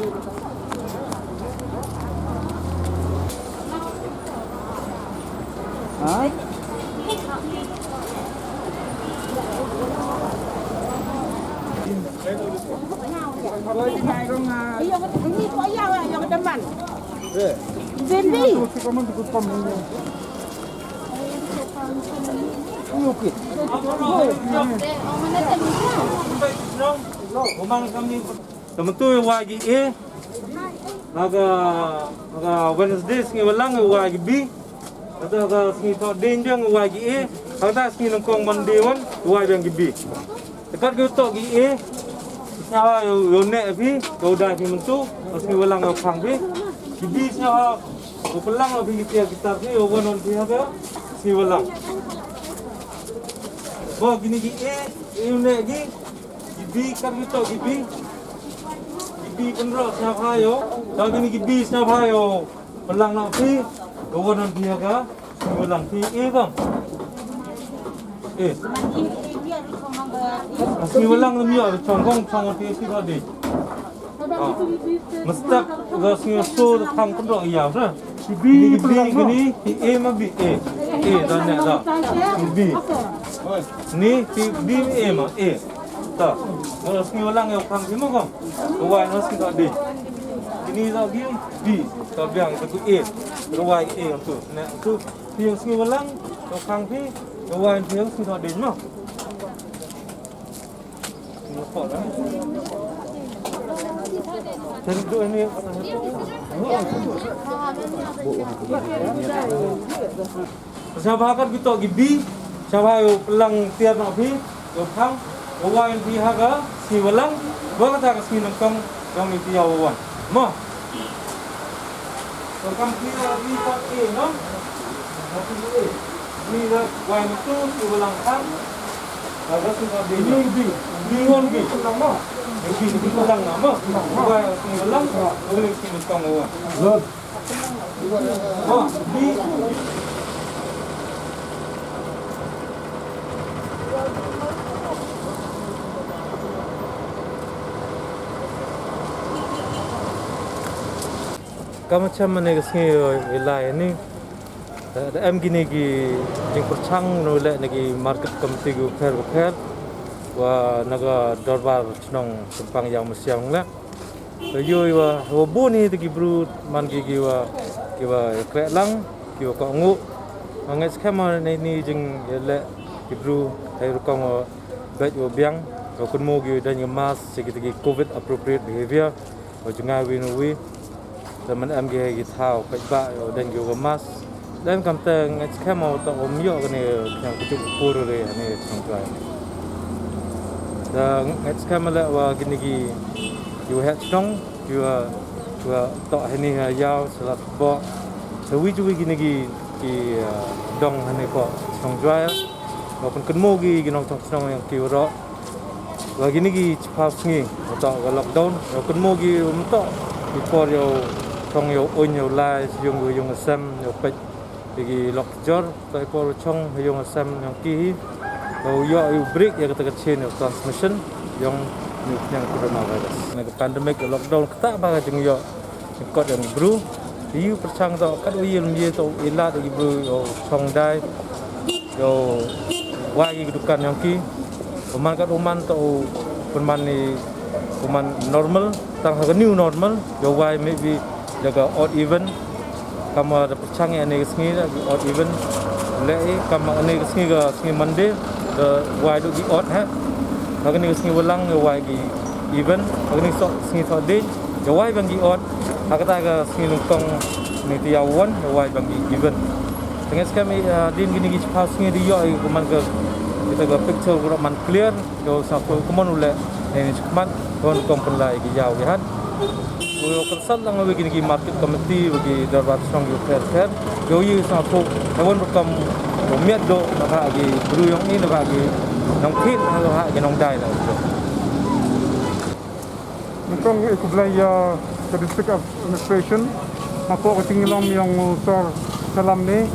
Hả? Ini kok ya yang teman. Eh. Bendi. Kamu ikut kamu. Ini oke. Kumang kami tementu wagi A naga Wednesday singi walang wagi B naga singi to denjang wagi A kata singi nangkong mandewan wagi yang B dekat ke to gi A nyawa yo nek B yo dah ki mentu singi walang yo khang B B nyawa yo pelang lo bi kita ni yo wonon bi ha singi walang bo gini gi A yo nek gi Gibi kan kita gibi penro siapa yo lagi ni gibi siapa yo pelang nak pi kawan dia ka pelang pi bang masih pelang ni yo chongkong ti si tadi mesti ga sing so thang penro ya sa gibi gini ma bi dan nak dah gibi ni bi ma tak, kalau sekali orang yang orang lima kan, kawan mesti tak ada. Ini lagi B, tapi yang itu A, kawan A itu, nak itu yang sekali orang orang B, kawan dia mesti tak ada mah. Nampak lah. Jadi tu ini. Siapa akan kita pergi B, siapa yang pelang tiap nak B, orang Owan pihaga si walang bagata ka si nangkong kami piyawan mo so kam pila ni pa no tapi ni la wan tu si walang kan baga si ka ni won bi lang mo ni ko lang na mo wa si walang uli si nangkong owan good mo bi Kamu macam mana kesini wilayah ni? Em gini gi jengkut cang nolak nagi market committee gu fair, wa naga dorbar cenong sempang yang mesiang lah. Yo wa bu ni tegi bru man gi wa krek lang gi wa kongu. Angai skema ni jeng le gi bru hai rukong bet wa biang wa kunmo gi dan mas segi covid appropriate behavior wa jenga winui teman MG gitau pajak dan juga mas dan kamteng skema untuk omyo ni yang kucuk pur ni sangkai dan skema la wa gini gi you hat strong you tok ini yau salat bo sewi cuwi gini gi dong hani ko song jual maupun kenmo gi ginong strong yang kiuro wa gini gi cepat ngi untuk lockdown kenmo gi untuk before yo trong yo on yo lai yung asam yo pet di lock jor tai por chong yung asam yang ki yo break ya kata chain of transmission yang coronavirus na pandemic lockdown kata ba jeng yo kot yang bru yu perchang to kat yil ye to ila di bru yo chong dai yo wa gi dukan yang ki peman kat uman to peman ni peman normal tang ha new normal yo why maybe jaga odd even kamu ada percang yang ni kesini odd even leh kamu ni kesini ke kesini Monday ke wide di odd ha lagi ni kesini ulang ke wide di even lagi ni kesini Saturday ke wide bagi odd kata ke kesini nungkong ni tiawan ke wide bagi even dengan sekali din gini cepat kesini dia kuman ke kita ke picture kurang clear ke satu kuman ulek ini cepat kuman nungkong pelai jauh kan Yo kesan lang bagi market committee bagi darbat strong yo fair yo yi sa pho hewan bekam miat do nak agi bru yang ini nak agi nong kit halo ha nong dai la Nungkong ikublay sa district administration mako ko tingilom yang sor salam ni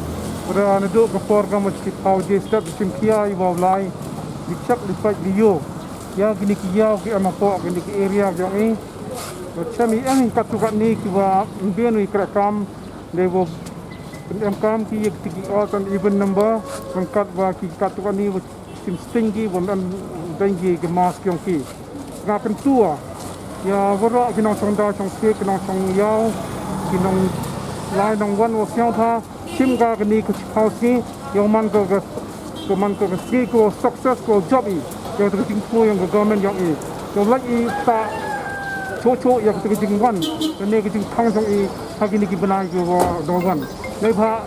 ora nado ko program mo pau je step simkia iwalai dicak lipat liyo ya gini kiya ki amapo gini ki area yang ini Chami ang katukat ni kiwa bian wi krakam lewo kam ki tiki otan even number mangkat wa ki katukat ni tim stingi won an dengi ke mas kyong ki ngakan tua ya gora kinong songda chong ke kinong song yao kinong lai nong wan wo xiao tha sim ga ni ku khao si yo man ko ski ko success ko job i yo tu ting pu yang government yang i yo lak i ta cho yang tu ting wan ne ke ting thang song i ha ki ni ki bana ki wo do wan le pha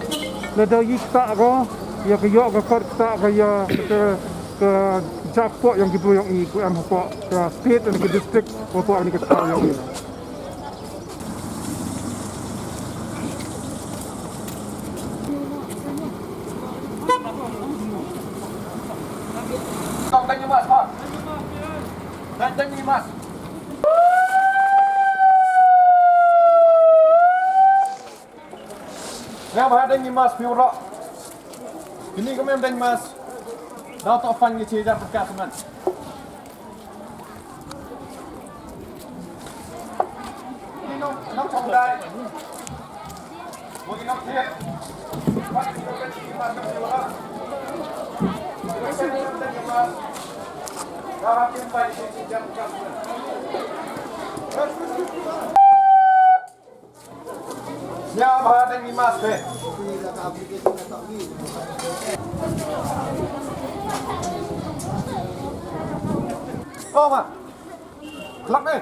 le da yi ta go ya ke yo ga kor ta ga ya ke jakpo yang ki pu yang i ku am po ke state and ke district ko po ni ke ta yang i Tanya mas, Pak. Tanya mas. Ya, bah tanya mas piura. Ini kami tanya mas. Dah tak fan ni cija pekat teman. Ini nak cakap. Mau nak dia. Pak, kita tanya mas piura. Siapa ada yang mas be? Oh mak, kelak deh.